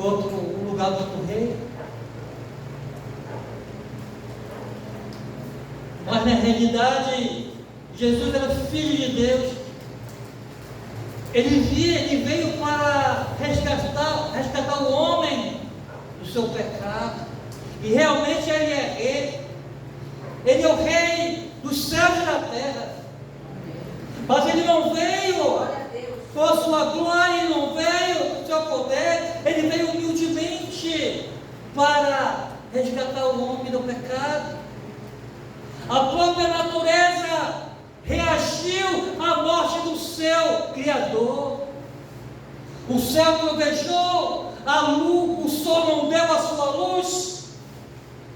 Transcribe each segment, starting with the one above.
o lugar do outro rei. Mas na realidade, Jesus era filho de Deus. Ele veio para resgatar o homem do seu pecado. E realmente ele é rei. Ele é o rei dos céus e da terra. Mas ele não veio com a sua glória, ele não veio com o seu poder. Ele veio humildemente para resgatar o homem do pecado. A própria natureza reagiu à morte do seu Criador. O céu trovejou, a luz, o sol não deu a sua luz,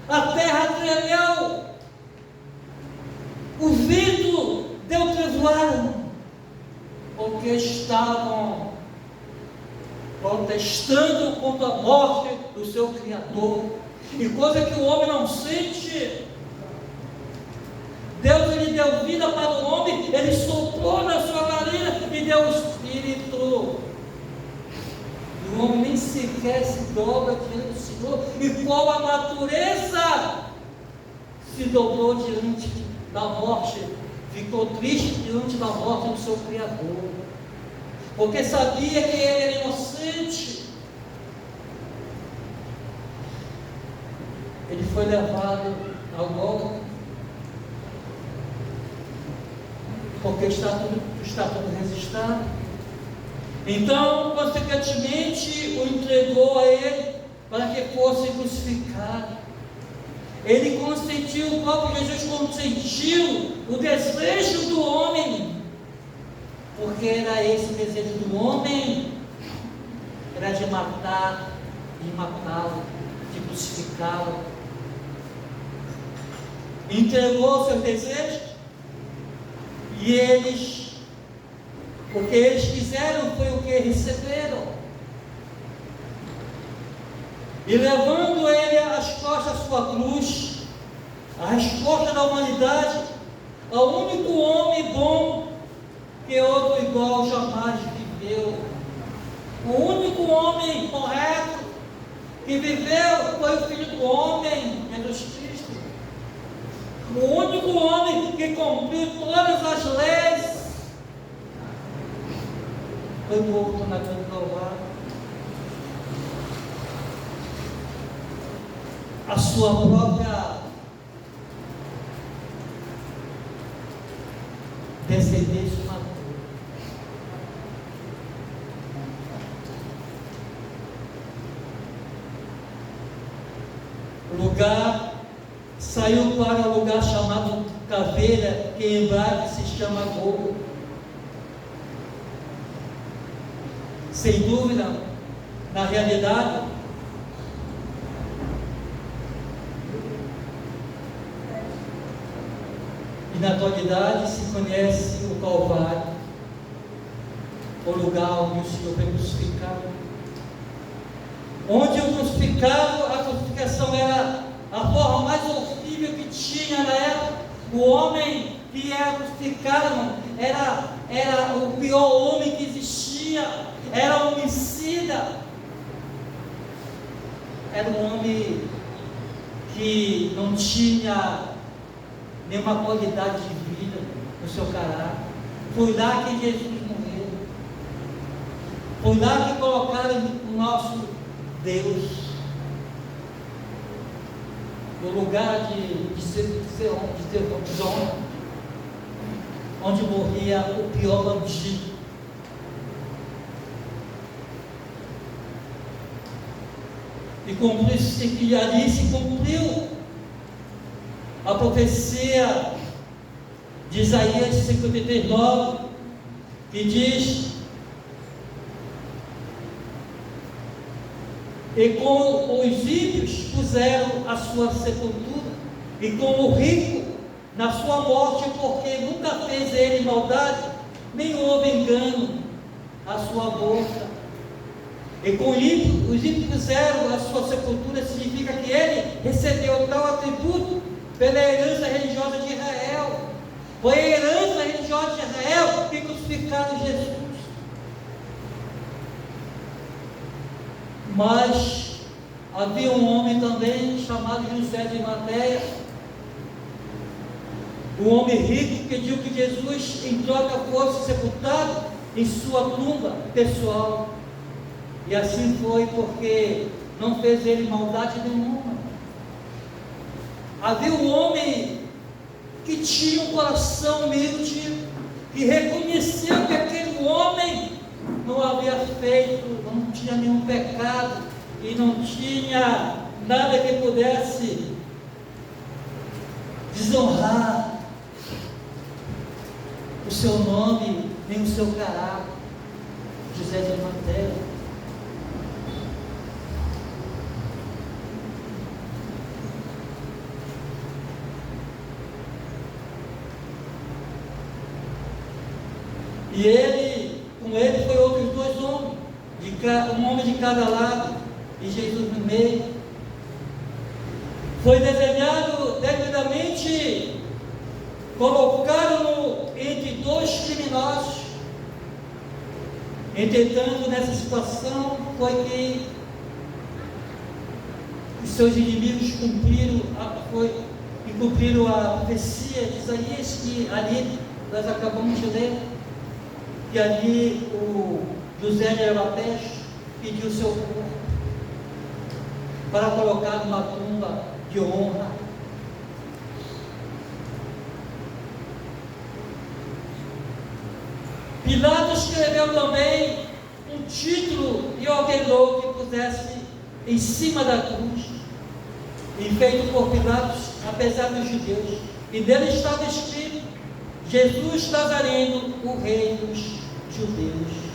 a terra tremeu, o vento deu trevoada, porque estavam protestando contra a morte do seu Criador. E coisa que o homem não sente. Deus ele deu vida para o homem, ele soprou na sua narina e deu o Espírito. E o homem nem sequer se dobra diante do Senhor. E qual a natureza se dobrou diante da morte, ficou triste diante da morte do seu Criador, porque sabia que ele era inocente. Ele foi levado ao Gólgota, porque está tudo registrado. Então, consequentemente, o entregou a ele para que fosse crucificado. Ele consentiu, o próprio Jesus consentiu o desejo do homem, porque era esse o desejo do homem, era de matar, de matá-lo, de crucificá-lo. Entregou seus desejos. E eles, o que eles quiseram foi o que receberam. E levando ele às costas da sua cruz, a resposta da humanidade, ao único homem bom que outro igual jamais viveu. O único homem correto que viveu foi o Filho do Homem, Jesus Cristo. O único homem que cumpriu todas as leis foi morto na cruz do Calvário. A sua própria descendência matou. Lugar saiu para um lugar chamado Caveira, que em hebraico se chama Gol. Sem dúvida, na realidade, e na atualidade se conhece o Calvário, o lugar onde o Senhor foi crucificado. Onde o crucificado, a crucificação era a forma mais horrível que tinha na época. O homem que era crucificado era o pior homem que existia, era homicida, era um homem que não tinha nenhuma qualidade de vida no seu caráter. Foi lá que Jesus morreu, foi lá que colocaram o nosso Deus, no lugar de ser homem, onde morria o pior bandido. E que ali se cumpriu a profecia de Isaías 53:9, que diz: e com os ímpios puseram a sua sepultura, e com o rico na sua morte, porque nunca fez ele maldade, nem houve engano à sua boca. E com os ímpios puseram a sua sepultura, significa que ele recebeu tal atributo pela herança religiosa de Israel. Foi a herança religiosa de Israel que crucificaram Jesus. Mas havia um homem também chamado José de Arimateia, um homem rico, pediu que Jesus em troca fosse sepultado em sua tumba pessoal. E assim foi, porque não fez ele maldade nenhuma. Havia um homem que tinha um coração humilde e reconheceu que aquele homem não havia feito, não tinha nenhum pecado e não tinha nada que pudesse desonrar o seu nome, nem o seu caráter. José de Arimateia. E ele, com ele foi outros dois homens, um homem de cada lado, e Jesus no meio. Foi desenhado devidamente, colocaram-no entre dois criminosos. Entretanto, nessa situação, foi que os seus inimigos cumpriram a profecia de Isaías, que ali nós acabamos de ler. E ali o José de Arimateia pediu seu corpo para colocar numa tumba de honra. Pilatos escreveu também um título e ordenou que pusesse em cima da cruz, e feito por Pilatos, apesar dos judeus, e dele estava escrito: Jesus Nazareno, o rei dos judeus.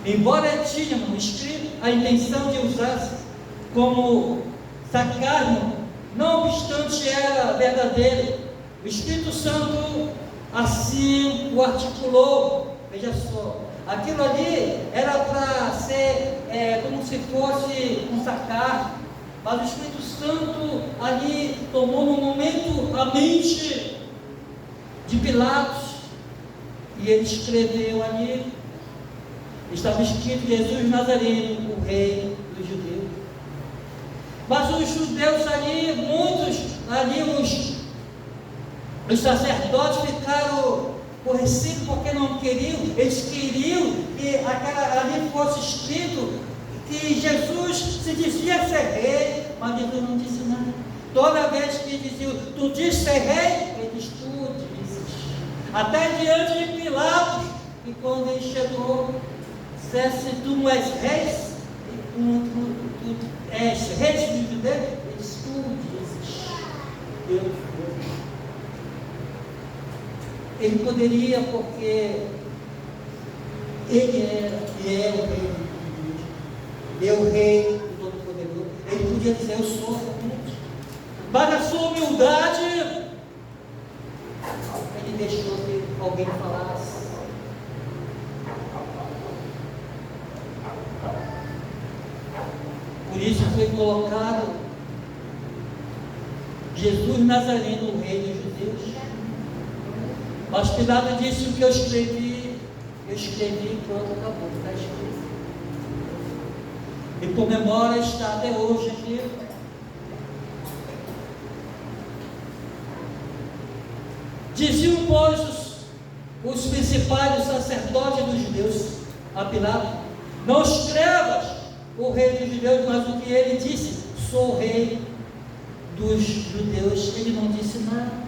Embora tinham escrito a intenção de usar como sarcasmo, não obstante era verdadeiro, o Espírito Santo assim o articulou. Veja só, aquilo ali era para ser como se fosse um sarcasmo, mas o Espírito Santo ali tomou no momento a mente de Pilatos, e ele escreveu ali, estava escrito: Jesus Nazareno, o rei dos judeus. Mas os judeus ali, muitos ali, os sacerdotes ficaram aborrecidos, porque não queriam, eles queriam que ali fosse escrito que Jesus se dizia ser rei, mas Jesus não disse nada. Toda vez que diziam: tu diz ser rei, ele diz: tu dizes. Até diante de Pilatos, e quando ele chegou, se tu não és rei, tu és rei dos judeus, ele diz: tu dizes. Eu fui. Ele poderia, porque ele era e é o rei de Deus, é o rei do Todo-Poderoso. Ele podia dizer: eu sou realmente. Mas a sua humildade, ele deixou que alguém falasse. Por isso foi colocado Jesus Nazareno, o rei dos judeus. Mas Pilatos disse: o que eu escrevi, pronto, acabou, está escrito. E por memória está até hoje aqui. Diziam, pois, os principais sacerdotes dos judeus a Pilatos: não escrevas o rei dos judeus, mas o que ele disse: sou rei dos judeus. Ele não disse nada.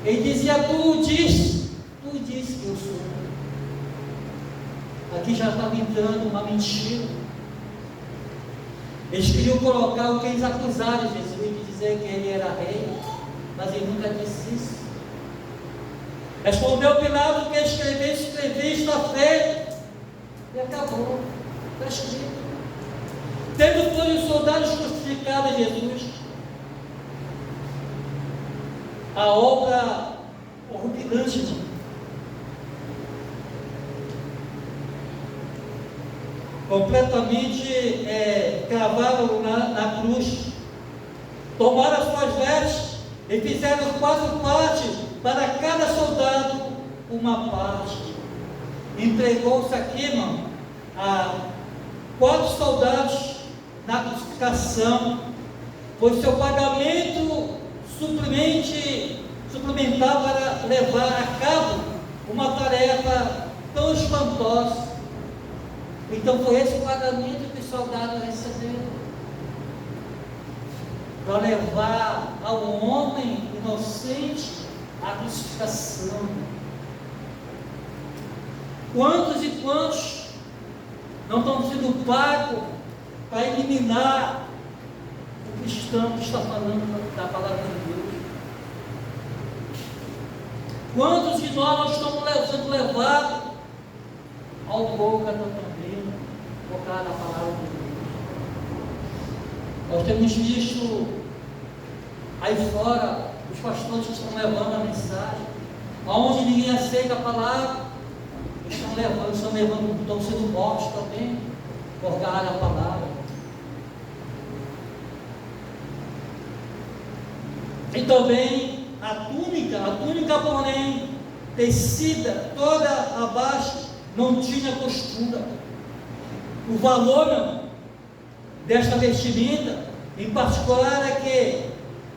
Ele dizia: tu disse que eu sou. Aqui já estava entrando uma mentira. Eles queriam colocar o que eles acusaram Jesus, de dizer que ele era rei, mas ele nunca disse isso. Respondeu Pilatos: que escrevi, está feito. E acabou, está escrito. Tendo foram os soldados crucificados a Jesus, a obra horripilante, completamente cravaram na cruz, tomaram as suas vestes e fizeram 4 partes, para cada soldado uma parte. Entregou-se aqui, irmão, 4 soldados na crucificação, foi seu pagamento suplementar para levar a cabo uma tarefa tão espantosa. Então foi esse o pagamento que os soldados receberam, para levar ao homem inocente à crucificação. Quantos e quantos não estão sendo pagos para eliminar o cristão que está falando da palavra de Deus? Quantos de nós não estamos sendo levados ao fogo também, por causa da palavra de Deus? Nós temos visto aí fora os pastores que estão levando a mensagem, aonde ninguém aceita a palavra, estão sendo mortos também, por causa da palavra. E também a túnica porém, tecida toda abaixo, não tinha costura. O valor desta vestimenta, em particular, é que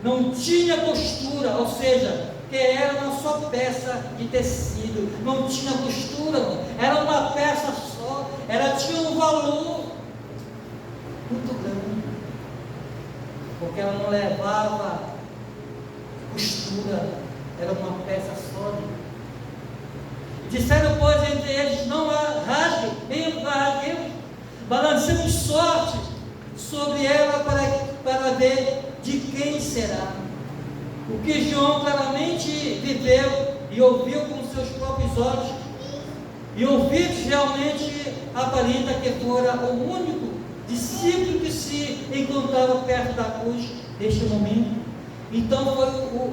não tinha costura, ou seja, que era uma só peça de tecido, não tinha costura, era uma peça só, tinha um valor muito grande, porque ela não levava costura, era uma peça só. Disseram, pois, entre eles: não rasguem, nem rasguemos, balancemos sorte sobre ela para ver de quem será. O que João claramente viveu e ouviu com seus próprios olhos, e ouvidos realmente aparenta que fora o único discípulo que se encontrava perto da cruz neste momento. Então foi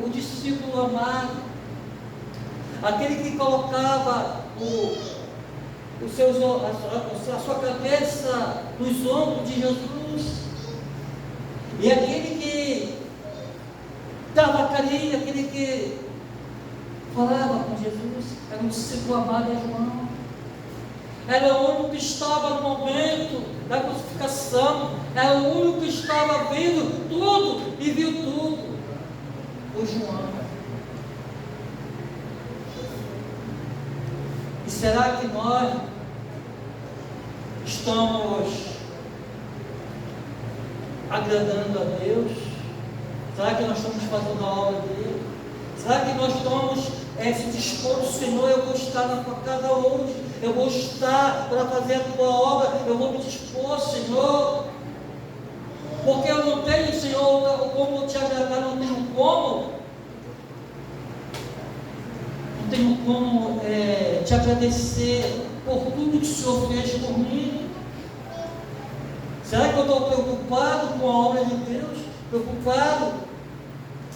o discípulo amado, aquele que colocava a sua cabeça nos ombros de Jesus, e aquele que dava carinho, aquele que falava com Jesus, era um discípulo amado de João. Era o único que estava no momento da crucificação, era o único que estava vendo tudo e viu tudo. O João. E será que nós estamos agradando a Deus? Será que nós estamos fazendo a obra dele? Será que nós estamos se dispondo, Senhor, eu vou estar na tua casa hoje, eu vou estar para fazer a tua obra, eu vou me dispor, Senhor, porque eu não tenho, Senhor, como te agradar, não tenho como te agradecer por tudo que o Senhor fez por mim. Será que eu estou preocupado com a obra de Deus? Preocupado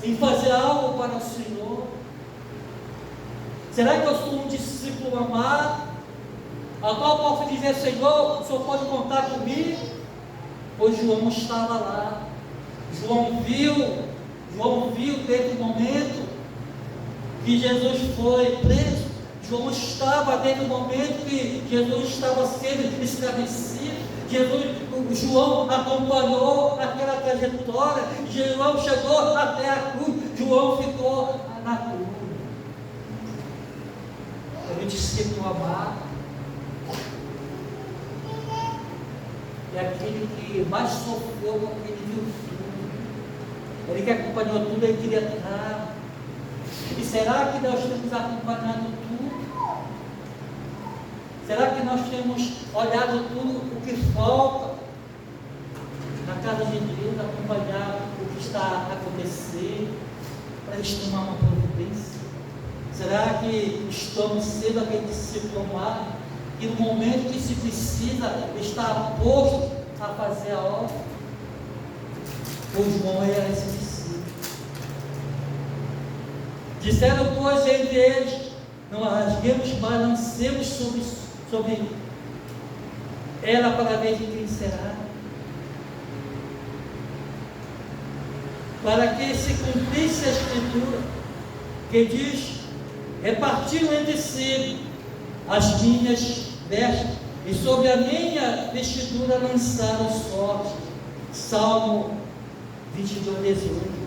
em fazer algo para o Senhor? Será que eu sou um discípulo amado, a qual posso dizer: Senhor, o Senhor pode contar comigo? Pois João estava lá. João viu desde o momento que Jesus foi preso. João estava desde o momento que Jesus estava sendo esclarecido. João acompanhou aquela trajetória. João chegou até a cruz. João ficou na cruz. É o discípulo amado. É aquele que mais sofreu porque ele viu tudo. Ele que acompanhou tudo, ele queria estar. E será que nós temos acompanhado tudo? Será que nós temos olhado tudo o que falta na casa de Deus, acompanhar o que está acontecendo, para eles tomar uma providência? Será que estamos sendo aquele discípulo amado, que no momento que se precisa está posto a fazer a obra? O João era esse discípulo. Disseram, pois, entre eles: não a rasguemos, balancemos sobre ela para ver de quem será. Para que se cumprisse a Escritura, que diz: repartiram entre si as minhas vestes, e sobre a minha vestidura lançaram sorte. Salmo 22, 18.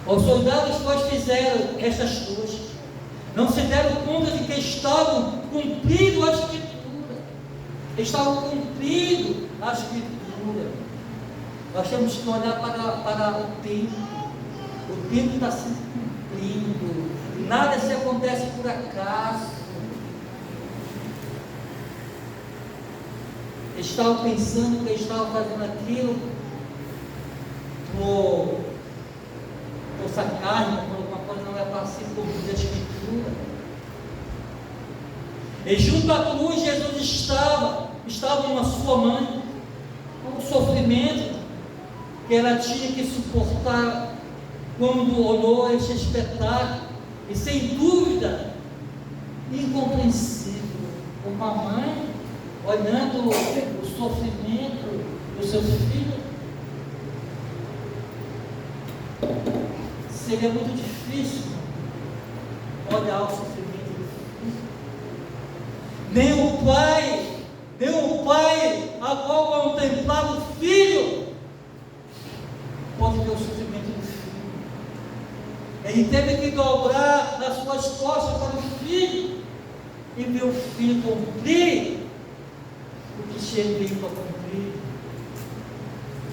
Os soldados, pois, fizeram estas coisas, não se deram conta de que estavam cumprindo a Escritura. Estavam cumprindo a Escritura. Nós temos que olhar para o tempo. O tempo está se cumprindo. Nada se acontece por acaso. Estavam pensando que estavam fazendo aquilo por carne, por alguma coisa, não é para se cumprir a Escritura. E junto à cruz Jesus estava com a sua mãe, com o sofrimento que ela tinha que suportar quando olhou este espetáculo, e sem dúvida, incompreensível, uma mãe olhando o sofrimento do seu filho. Seria muito difícil olhar o sofrimento do filho. Nem o pai a qual contemplava o filho pode ver o sofrimento do filho. Ele teve que dobrar as suas costas para o filho e ver o filho cumprir o que ele veio para cumprir.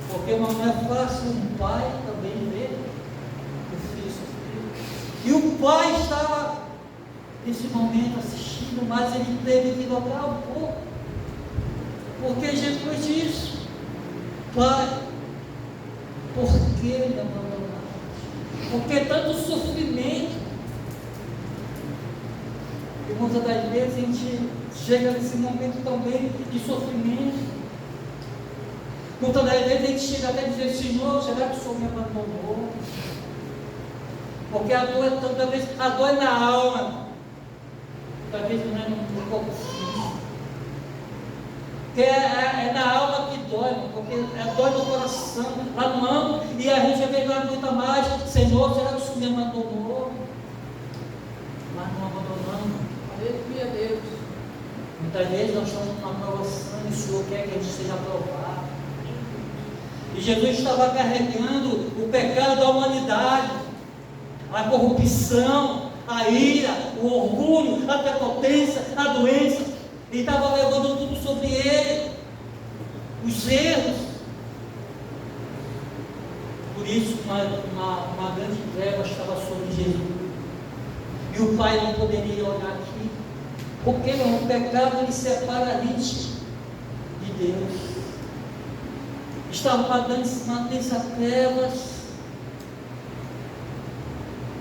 Porque não é fácil um pai também ver o filho sofrer. E o pai estava nesse momento assistindo, mas ele teve que dobrar um pouco. Porque Jesus disse: Pai, por que me abandonaste? Por que tanto sofrimento? E muitas das vezes a gente chega nesse momento também de sofrimento. Muitas das vezes a gente chega até a dizer: Senhor, será que o Senhor me abandonou? Porque a dor é tanta vez, a dor é na alma, talvez não é no corpo físico. Porque é na alma que dói, porque dói no coração, lá no âmago, e a gente às vezes não aguenta mais. Senhor, será que o Senhor me abandonou? Mas não abandonamos. Aleluia, Deus. Muitas vezes nós estamos numa provação e o Senhor quer que a gente seja aprovado. E Jesus estava carregando o pecado da humanidade, a corrupção, a ira, o orgulho, a prepotência, a doença. Ele estava levando tudo sobre ele, os erros. Por isso, uma grande treva estava sobre Jesus. E o Pai não poderia olhar aqui, porque não, o pecado ele separa a gente de Deus. Estava pagando mantém-se a trevas.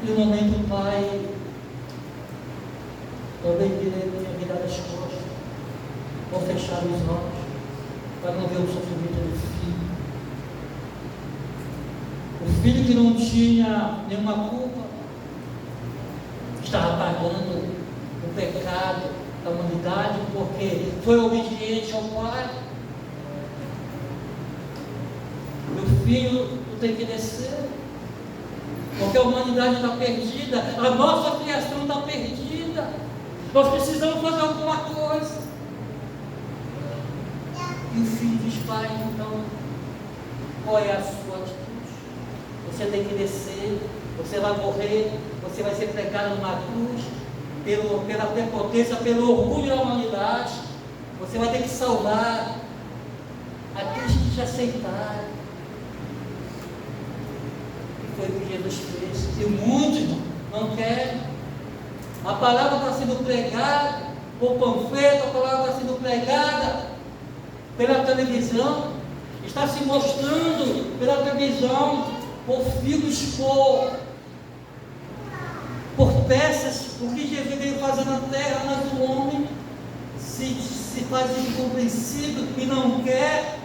E no momento o Pai também virar as costas, ou fechar os olhos, para não ver o sofrimento do filho. O filho que não tinha nenhuma culpa, estava pagando o pecado da humanidade, porque foi obediente ao Pai. O filho tem que descer, porque a humanidade está perdida, a nossa criação está perdida. Nós precisamos fazer alguma coisa. E o filho diz: Pai, então, qual é a sua atitude? Você tem que descer, você vai morrer, você vai ser pregado numa cruz, pela prepotência, pelo orgulho da humanidade. Você vai ter que salvar aqueles que te aceitaram. E foi o que Jesus fez. E muitos não querem. A palavra está sendo pregada, o panfleto, a palavra está sendo pregada pela televisão, está se mostrando pela televisão, por filmes, por peças, o que Jesus veio fazer na terra, mas o homem se faz incompreensível e não quer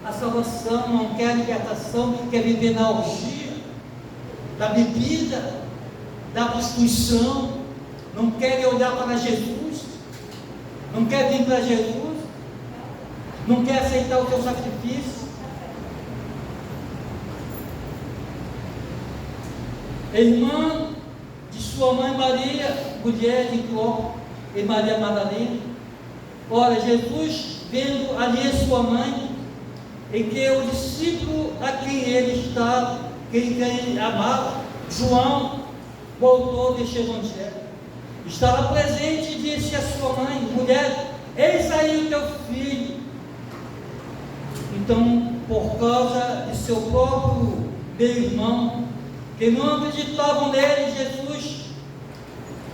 a salvação, não quer a libertação, quer viver na orgia, da bebida, da prostituição, não quer olhar para Jesus, não quer vir para Jesus, não quer aceitar o teu sacrifício. Irmã de sua mãe Maria, mulher de Cló, e Maria Madalena, Ora, Jesus, vendo ali sua mãe, e que o discípulo a quem ele estava, quem ele amava, João, voltou deste evangelho. Estava presente e disse à sua mãe: mulher, eis aí o teu filho. Então, por causa de seu próprio meio-irmão, que não acreditavam nele, Jesus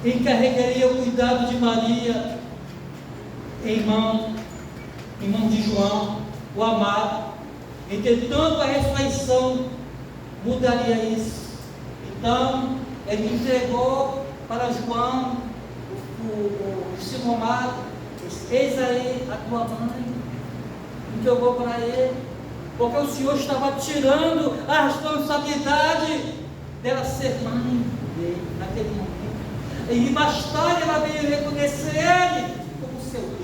encarregaria o cuidado de Maria em mão de João, o amado. Entretanto, a ressurreição mudaria isso. Então, ele entregou para João, o discípulo amado, disse: eis aí a tua mãe. Entregou para ele, porque o Senhor estava tirando a responsabilidade dela ser mãe dele naquele momento. E mais tarde ela veio reconhecer ele como seu Deus.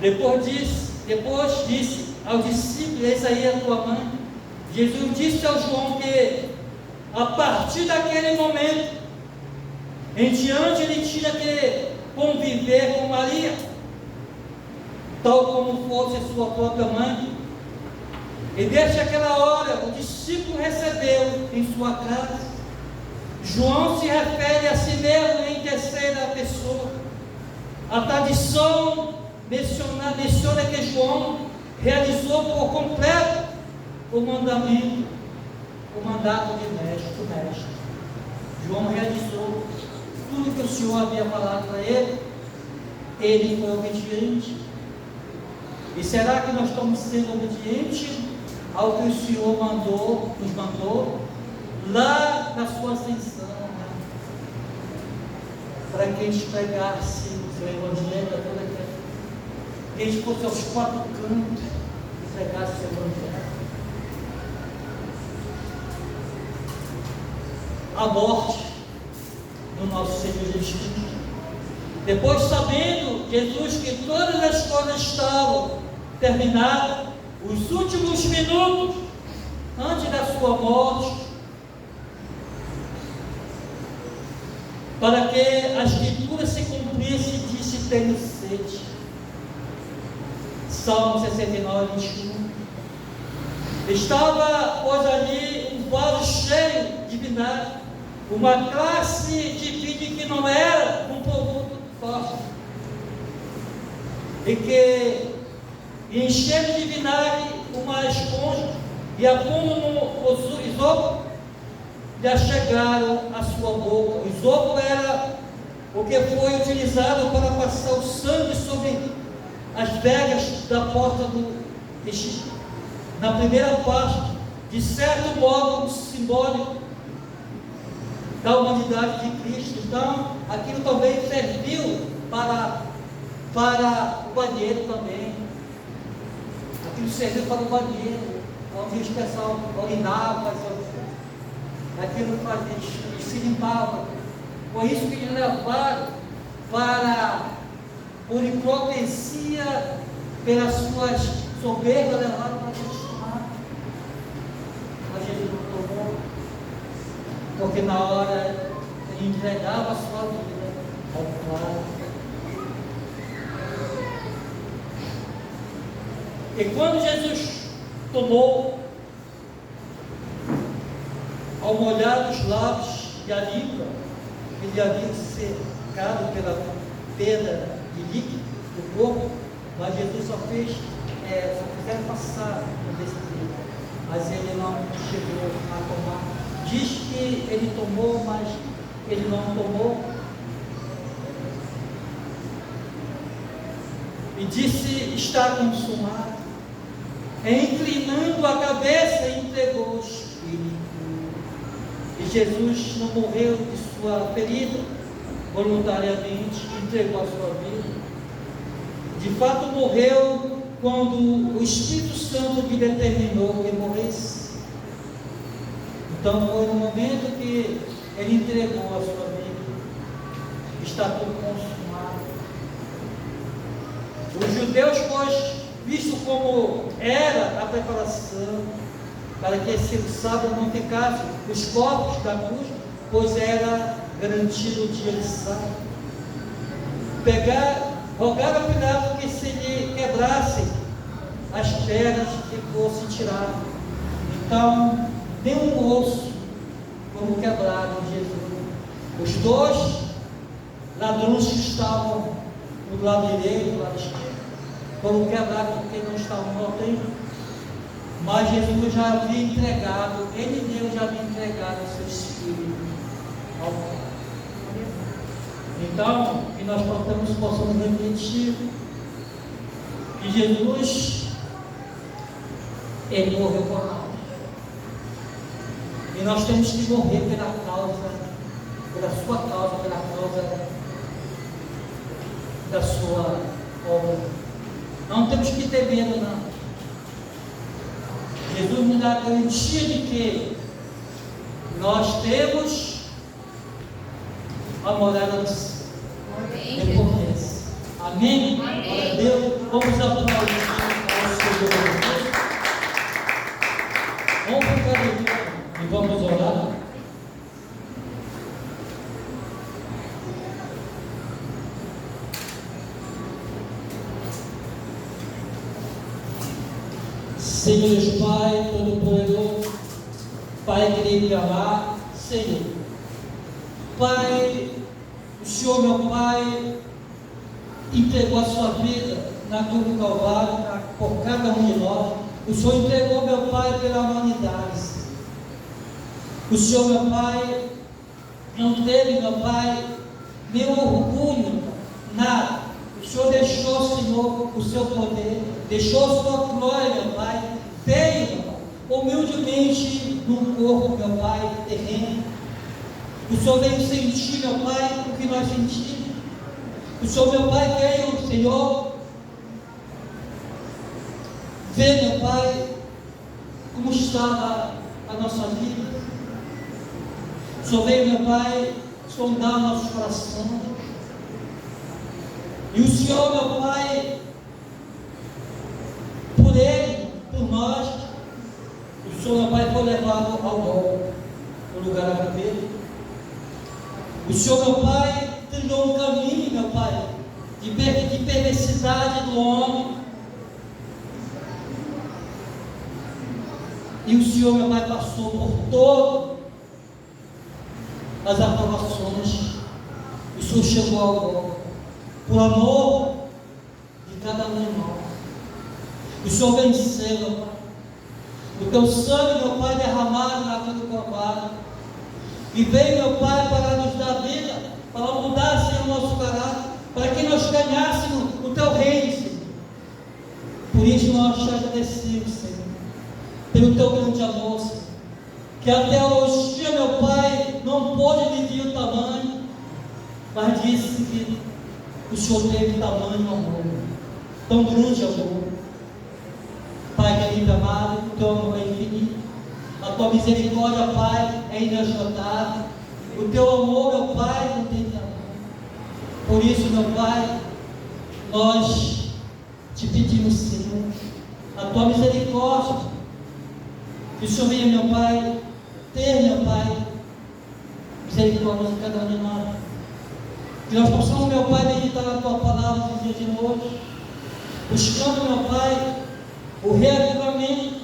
Depois disse ao discípulo: eis aí a tua mãe. Jesus disse ao João que a partir daquele momento em diante ele tinha que conviver com Maria, tal como fosse a sua própria mãe. E desde aquela hora o discípulo recebeu em sua casa. João se refere a si mesmo em terceira pessoa. A tradição menciona que João realizou por completo o mandato de mestre. João realizou tudo que o Senhor havia falado para ele. Ele foi obediente. E será que nós estamos sendo obedientes ao que o Senhor nos mandou lá na sua ascensão, né? Para que a gente pregasse o seu evangelho a toda a terra, que a gente fosse aos quatro cantos e pregasse o seu evangelho. A morte do nosso Senhor Jesus Cristo. Depois, sabendo Jesus que todas as coisas estavam terminadas, os últimos minutos antes da sua morte, para que a Escritura se cumprisse, disse: tenho sede. Salmo 69, 21. Estava, pois, ali um vaso cheio de vinagre, uma classe de vinho que não era um produto fácil, e que enchendo de vinagre uma esponja e a pondo no isopo, lhe achegaram a sua boca. O isopo era o que foi utilizado para passar o sangue sobre as vegas da porta do Egito. Na primeira parte, de certo modo simbólico da humanidade de Cristo. Então, aquilo também serviu para o banheiro também. Aquilo serviu para o banheiro, onde o pessoal urinava, aquilo se limpava. Foi isso que eles levaram por hipocrisia, pelas suas soberbas, levaram para Jesus tomar. Mas Jesus não tomou, porque na hora ele entregava a sua vida ao Pai. E quando Jesus tomou, ao molhar os lábios e a língua, ele havia secado pela perda de líquido do corpo, mas Jesus só fizeram passar desse tempo, mas ele não chegou a tomar. Diz que ele tomou, mas ele não tomou. E disse: está consumado. Inclinando a cabeça, entregou o Espírito. E Jesus não morreu de sua ferida voluntariamente, entregou a sua vida. De fato, morreu quando o Espírito Santo lhe determinou que morresse. Então, foi no momento que ele entregou a sua vida. Está tudo consumado. Os judeus, pois, visto como era a preparação, para que esse sábado não ficasse os corpos da cruz, pois era garantido o dia de sábado. Rogar a Pilato que se lhe quebrassem as pernas e fosse tirado. Então, nenhum osso como quebrado em Jesus. Os dois ladrões que estavam do lado direito e do lado esquerdo foram quebrados porque não estavam no templo. Mas Jesus já havia entregado, ele mesmo já havia entregado o seu Espírito ao Pai. Então, que nós possamos refletir que Jesus, ele morreu por nós. E nós temos que morrer pela sua causa, pela causa da sua obra. Não temos que ter medo, não. Jesus nos dá a garantia de que nós temos a morada do céu. Recompensa. Amém? Glória a Deus. Vamos aplaudir ao Senhor. Vamos ficar de pé e vamos orar. Senhor Pai Todo-Poderoso, Pai querido e amado, Senhor, Pai, o Senhor, meu Pai, entregou a sua vida na cruz do Calvário por cada um de nós. O Senhor entregou, meu Pai, pela humanidade. O Senhor, meu Pai, não teve, meu Pai, nenhum orgulho, nada. O Senhor deixou, Senhor, o seu poder, deixou a sua glória, meu Pai, veio, meu Pai, humildemente num corpo, meu Pai, terreno. O Senhor veio sentir, meu Pai, o que nós sentimos. O Senhor, meu Pai, veio, Senhor, ver, meu Pai, como estava a nossa vida. O Senhor veio, meu Pai, sondar nossos corações. E o Senhor, meu Pai, por Ele, por nós, o Senhor, meu Pai, foi levado ao gol, no lugar da cabeça. O Senhor, meu Pai, trilhou um caminho, meu Pai, de perversidade do homem. E o Senhor, meu Pai, passou por todas as aprovações. O Senhor chegou ao gol, por amor de cada um de nós. O Senhor venceu, meu Pai. O teu sangue, meu Pai, derramado na cruz do Calvário. E veio, meu Pai, para nos dar vida, para mudar, Senhor, o nosso caráter, para que nós ganhássemos o teu reino, Senhor. Por isso nós te agradecemos, Senhor, pelo teu grande amor, Senhor, que até hoje, meu Pai, não pôde medir o tamanho, mas disse que o Senhor teve tamanho amor, tão grande amor. Pai querido amado, o teu amor é infinito, a tua misericórdia, Pai, é inesgotável, o teu amor, meu Pai, não tem tamanho. Por isso, meu Pai, nós te pedimos, Senhor, a tua misericórdia, que o Senhor venha, meu Pai, ter, meu Pai, misericórdia de cada um de nós. Que nós possamos, meu Pai, meditar na tua palavra no dia de hoje, buscando, meu Pai, o reavivamento,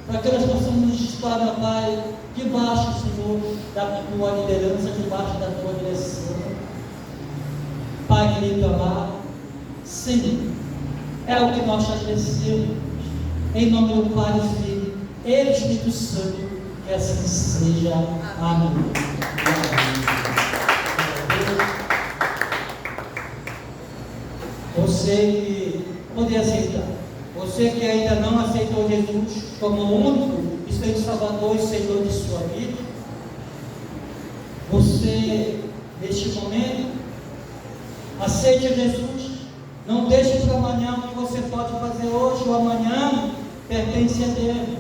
para que nós possamos estar, meu Pai, debaixo, Senhor, da tua liderança, debaixo da tua direção. Pai querido amado, Senhor, é o que nós te agradecemos, em nome do Pai, do Filho e do Espírito Santo, que assim seja. Amém. Você que poder aceitar, você que ainda não aceitou Jesus como o único e Senhor Salvador e Senhor de sua vida, você, neste momento, aceite Jesus, não deixe para amanhã o que você pode fazer hoje ou amanhã, pertence a Deus.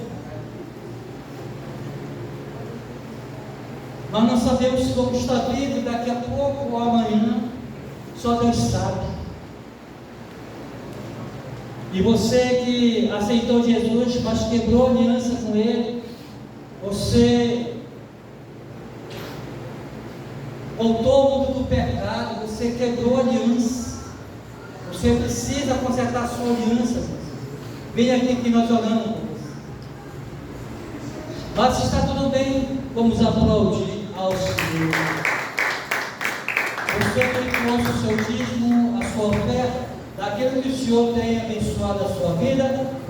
Nós não sabemos se vamos estar vivos daqui a pouco ou amanhã, só Deus sabe. E você que aceitou Jesus, mas quebrou aliança com Ele, Você voltou ao mundo do pecado, você quebrou a aliança. Você precisa consertar a sua aliança. Venha aqui que nós oramos por você. Mas se está tudo bem, vamos aplaudir ao Senhor. Você que trouxe o seu dízimo, a sua oferta, daquilo que o Senhor tem abençoado a sua vida.